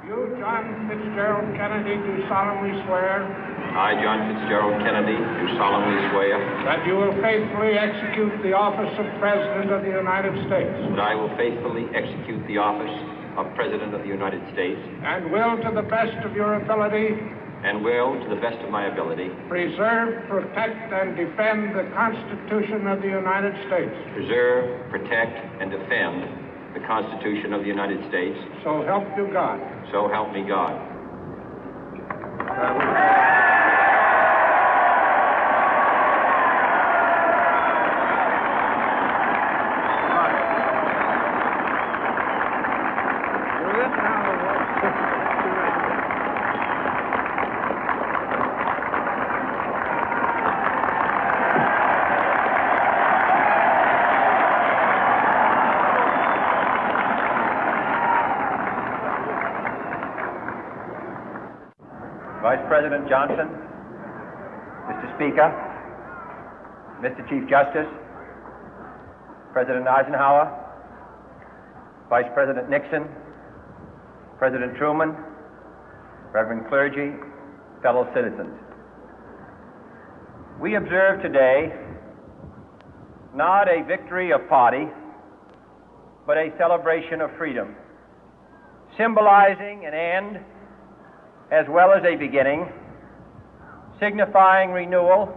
You, John Fitzgerald Kennedy, do solemnly swear. I, John Fitzgerald Kennedy, do solemnly swear. That you will faithfully execute the office of President of the United States. That I will faithfully execute the office of President of the United States. And will, to the best of your ability. And will, to the best of my ability. Preserve, protect, and defend the Constitution of the United States. Preserve, protect, and defend the Constitution of the United States. So help you God. So help me God. Vice President Johnson, Mr. Speaker, Mr. Chief Justice, President Eisenhower, Vice President Nixon, President Truman, Reverend clergy, fellow citizens. We observe today not a victory of party, but a celebration of freedom, symbolizing an end as well as a beginning, signifying renewal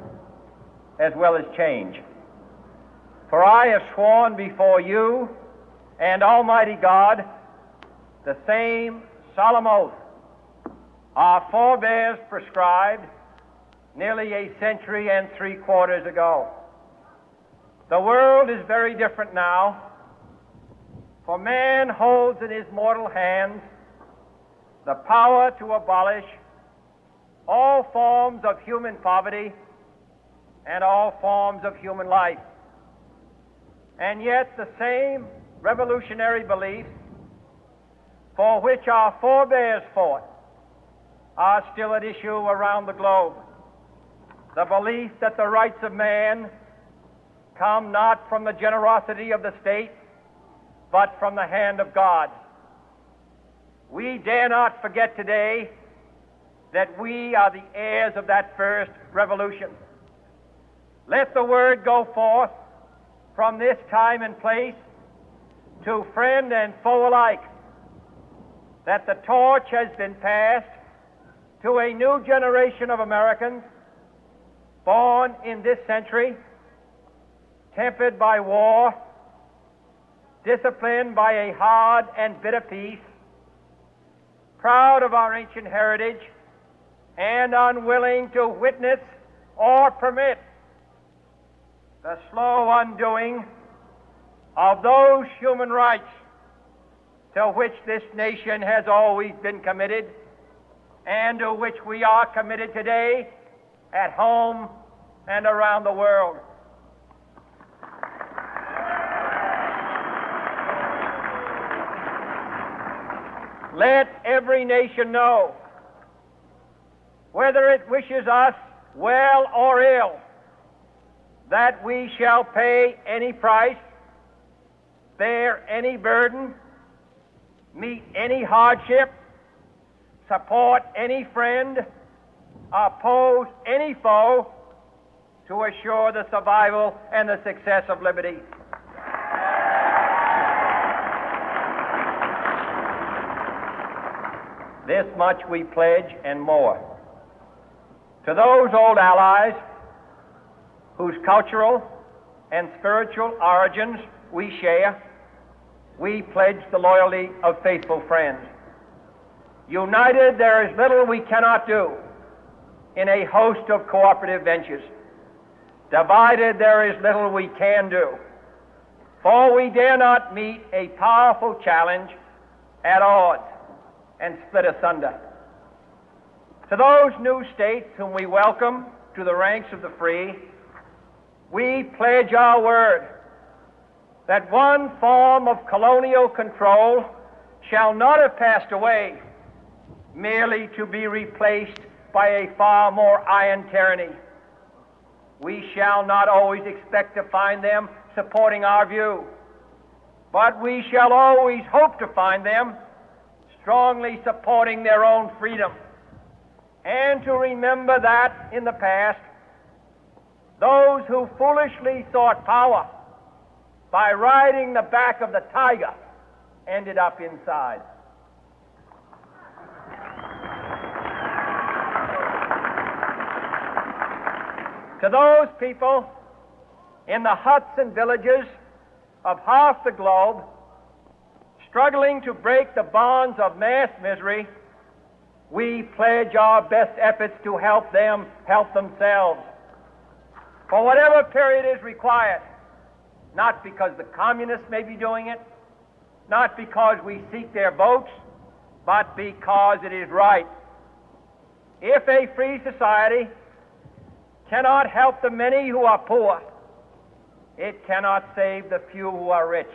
as well as change. For I have sworn before you and Almighty God the same solemn oath our forebears prescribed nearly a century and 3/4 ago. The world is very different now, for man holds in his mortal hands the power to abolish all forms of human poverty and all forms of human life. And yet the same revolutionary beliefs for which our forebears fought are still at issue around the globe. The belief that the rights of man come not from the generosity of the state, but from the hand of God. We dare not forget today that we are the heirs of that first revolution. Let the word go forth from this time and place to friend and foe alike that the torch has been passed to a new generation of Americans born in this century, tempered by war, disciplined by a hard and bitter peace, proud of our ancient heritage, and unwilling to witness or permit the slow undoing of those human rights to which this nation has always been committed and to which we are committed today at home and around the world. Let every nation know, whether it wishes us well or ill, that we shall pay any price, bear any burden, meet any hardship, support any friend, oppose any foe to assure the survival and the success of liberty. This much we pledge and more. To those old allies whose cultural and spiritual origins we share, we pledge the loyalty of faithful friends. United, there is little we cannot do in a host of cooperative ventures. Divided, there is little we can do, for we dare not meet a powerful challenge at odds and split asunder. To those new states whom we welcome to the ranks of the free, we pledge our word that one form of colonial control shall not have passed away, merely to be replaced by a far more iron tyranny. We shall not always expect to find them supporting our view, but we shall always hope to find them strongly supporting their own freedom, and to remember that in the past, those who foolishly sought power by riding the back of the tiger ended up inside. To those people in the huts and villages of half the globe struggling to break the bonds of mass misery, we pledge our best efforts to help them help themselves for whatever period is required, not because the communists may be doing it, not because we seek their votes, but because it is right. If a free society cannot help the many who are poor, it cannot save the few who are rich.